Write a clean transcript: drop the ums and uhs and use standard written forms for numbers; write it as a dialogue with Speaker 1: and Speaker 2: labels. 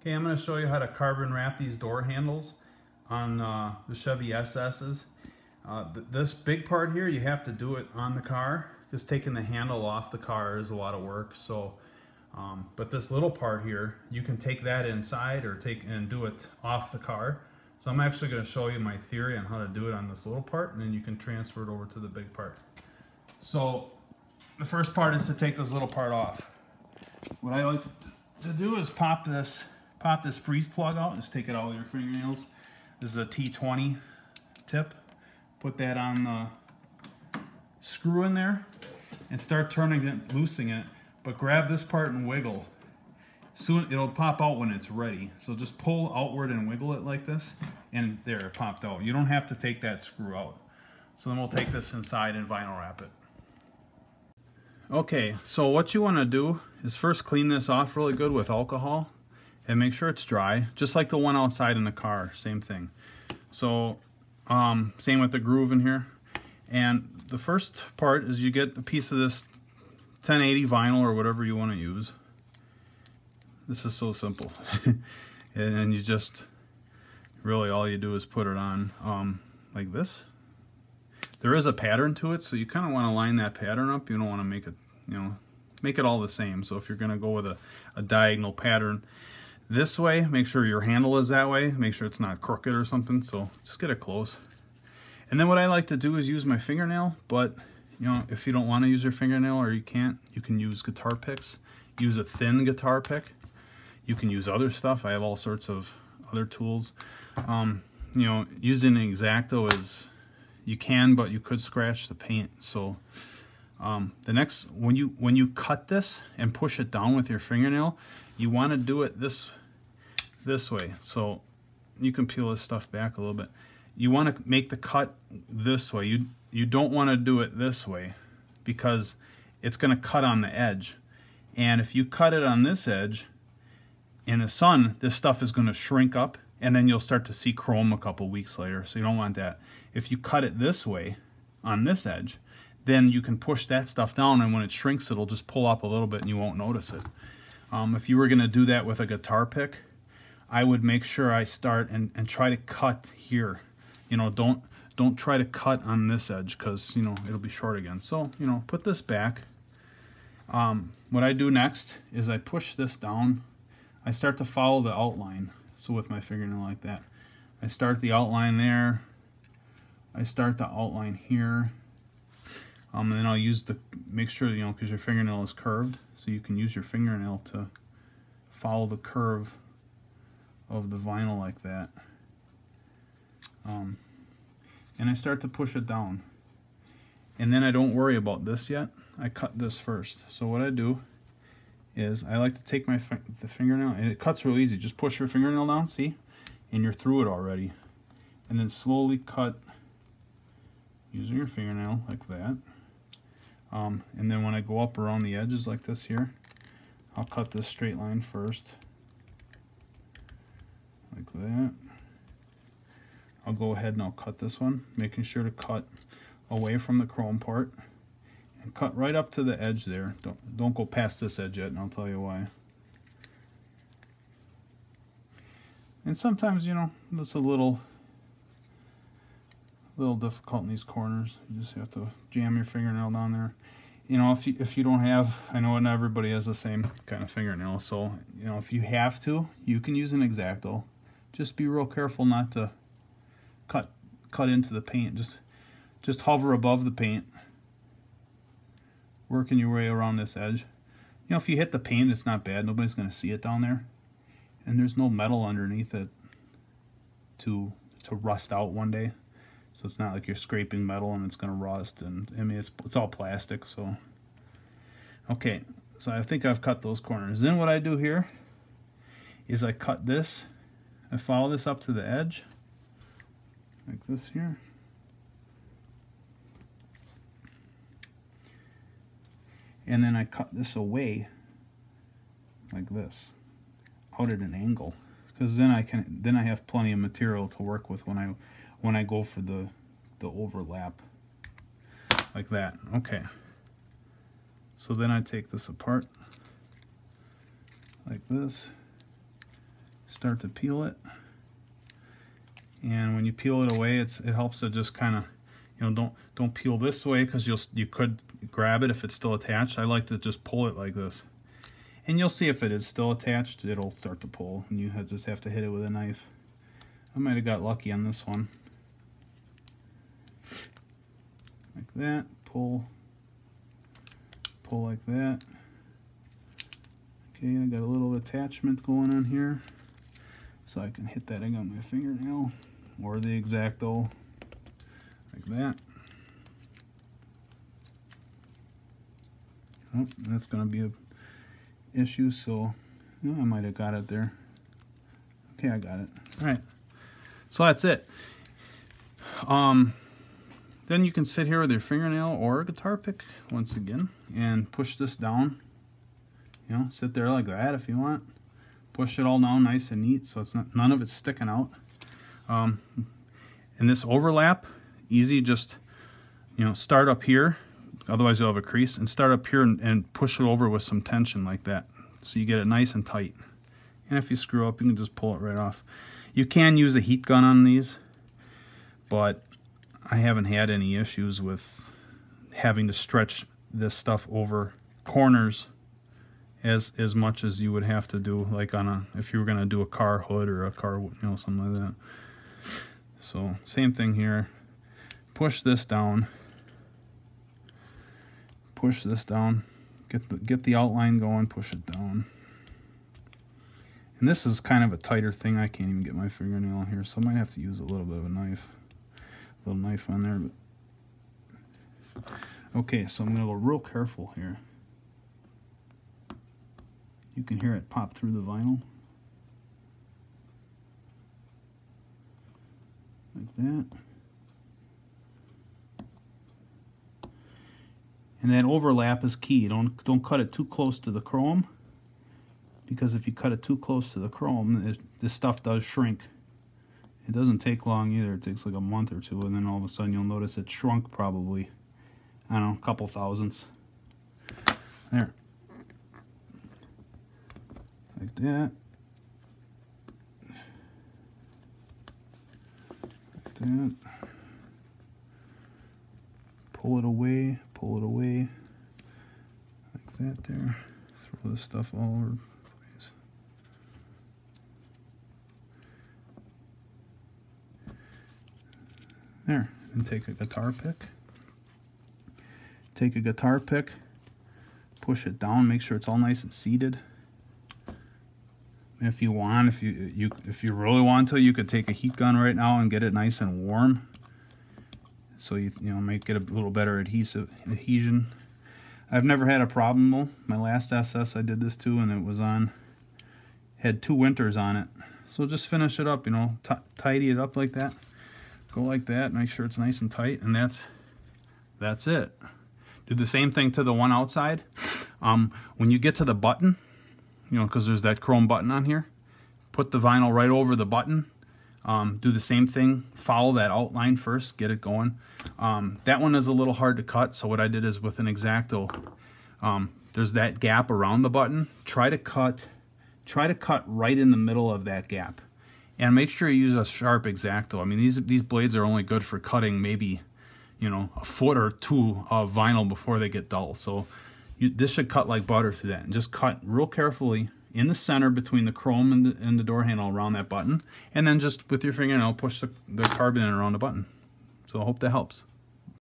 Speaker 1: Okay, I'm going to show you how to carbon wrap these door handles on the Chevy SS's. This big part here, you have to do it on the car. Just taking the handle off the car is a lot of work. So, but this little part here, you can take that inside or take and do it off the car. So I'm actually going to show you my theory on how to do it on this little part, and then you can transfer it over to the big part. So the first part is to take this little part off. What I like to do is pop this freeze plug out. Just take it out with your fingernails. This is a T20 tip. Put that on the screw in there and start turning it, loosening it. But grab this part and wiggle. Soon it'll pop out when it's ready. So just pull outward and wiggle it like this, and there, it popped out. You don't have to take that screw out. So then we'll take this inside and vinyl wrap it. Okay, so what you want to do is first clean this off really good with alcohol and make sure it's dry, just like the one outside in the car, same thing. So same with the groove in here. And the first part is you get a piece of this 1080 vinyl or whatever you want to use. This is so simple. And you just, really all you do is put it on like this. There is a pattern to it, so you kind of want to line that pattern up. You don't want to make it, make it all the same. So if you're going to go with a diagonal pattern this way, make sure your handle is that way. Make sure it's not crooked or something. So just get it close. And then what I like to do is use my fingernail, but if you don't want to use your fingernail or you can't, you can use guitar picks. Use a thin guitar pick. You can use other stuff. I have all sorts of other tools. Using an X-Acto is, you can, but you could scratch the paint. So the next, when you cut this and push it down with your fingernail, you want to do it this way. So you can peel this stuff back a little bit. You want to make the cut this way. You don't want to do it this way because it's going to cut on the edge. And if you cut it on this edge, in the sun, this stuff is going to shrink up, and then you'll start to see chrome a couple weeks later. So you don't want that. If you cut it this way on this edge, then you can push that stuff down, and when it shrinks, it'll just pull up a little bit and you won't notice it. If you were going to do that with a guitar pick, I would make sure I start and try to cut here. Don't try to cut on this edge because it'll be short again. So put this back. What I do next is I push this down. I start to follow the outline. So with my fingernail like that, I start the outline there. I start the outline here. And then I'll use make sure, because your fingernail is curved, so you can use your fingernail to follow the curve of the vinyl like that. And I start to push it down. And then I don't worry about this yet. I cut this first. So what I do is I like to take the fingernail, and it cuts real easy. Just push your fingernail down, see? And you're through it already. And then slowly cut using your fingernail like that. And then when I go up around the edges like this here, I'll cut this straight line first. Like that. I'll go ahead and I'll cut this one, making sure to cut away from the chrome part. And cut right up to the edge there. Don't go past this edge yet, and I'll tell you why. And sometimes, it's a little difficult in these corners. You just have to jam your fingernail down there. If you don't have, I know not everybody has the same kind of fingernail, so if you have to, you can use an X-Acto. Just be real careful not to cut into the paint. Just hover above the paint, working your way around this edge. If you hit the paint, it's not bad. Nobody's going to see it down there, and there's no metal underneath it to rust out one day. So it's not like you're scraping metal and it's going to rust. And I mean, it's all plastic. So okay, so I think I've cut those corners. Then what I do here is I cut this. I follow this up to the edge like this here. And then I cut this away like this, out at an angle, because then I have plenty of material to work with when I go for the overlap like that. Okay. So then I take this apart like this, start to peel it. And when you peel it away, it helps to just kind of, you know, don't peel this way, because you could grab it if it's still attached. I like to just pull it like this. And you'll see if it is still attached, it'll start to pull, and you just have to hit it with a knife. I might have got lucky on this one. Like that, pull like that. Okay, I got a little attachment going on here, so I can hit that again on my fingernail, or the X-Acto, like that. Oh, that's going to be an issue, so I might have got it there. Okay, I got it. All right, so that's it. Then you can sit here with your fingernail or a guitar pick once again and push this down. You know, sit there like that if you want. Push it all down nice and neat, so it's none of it's sticking out. And this overlap, easy, just, you know, start up here, otherwise you'll have a crease, and start up here and push it over with some tension like that, so you get it nice and tight. And if you screw up, you can just pull it right off. You can use a heat gun on these, but I haven't had any issues with having to stretch this stuff over corners as much as you would have to do, like on if you were going to do a car hood or a car, you know, something like that. So same thing here. Push this down. Push this down. Get the outline going. Push it down. And this is kind of a tighter thing. I can't even get my fingernail here, so I might have to use a little bit of a knife. Little knife on there. But okay, so I'm going to go real careful here. You can hear it pop through the vinyl. Like that. And that overlap is key. Don't cut it too close to the chrome, because if you cut it too close to the chrome, this stuff does shrink. It doesn't take long either. It takes like a month or two, and then all of a sudden you'll notice it shrunk probably, I don't know, a couple thousandths. There. Like that. Like that. Pull it away, pull it away. Like that there. Throw this stuff all over the place. There, and take a guitar pick. Take a guitar pick, push it down, make sure it's all nice and seated. If you want, if you really want to, you could take a heat gun right now and get it nice and warm, so you know, might get a little better adhesion. I've never had a problem though. My last SS I did this to, and it was had 2 winters on it. So just finish it up, you know, tidy it up like that. Go like that, make sure it's nice and tight, and that's it. Do the same thing to the one outside. When you get to the button, you know, because there's that chrome button on here, put the vinyl right over the button. Do the same thing, follow that outline first, get it going. That one is a little hard to cut, so what I did is with an X-Acto, there's that gap around the button. Try to cut right in the middle of that gap. And make sure you use a sharp X-Acto. I mean, these blades are only good for cutting maybe, you know, a foot or 2 of vinyl before they get dull. So this should cut like butter through that. And just cut real carefully in the center between the chrome and the door handle around that button. And then just with your fingernail, push the carbon in around the button. So I hope that helps.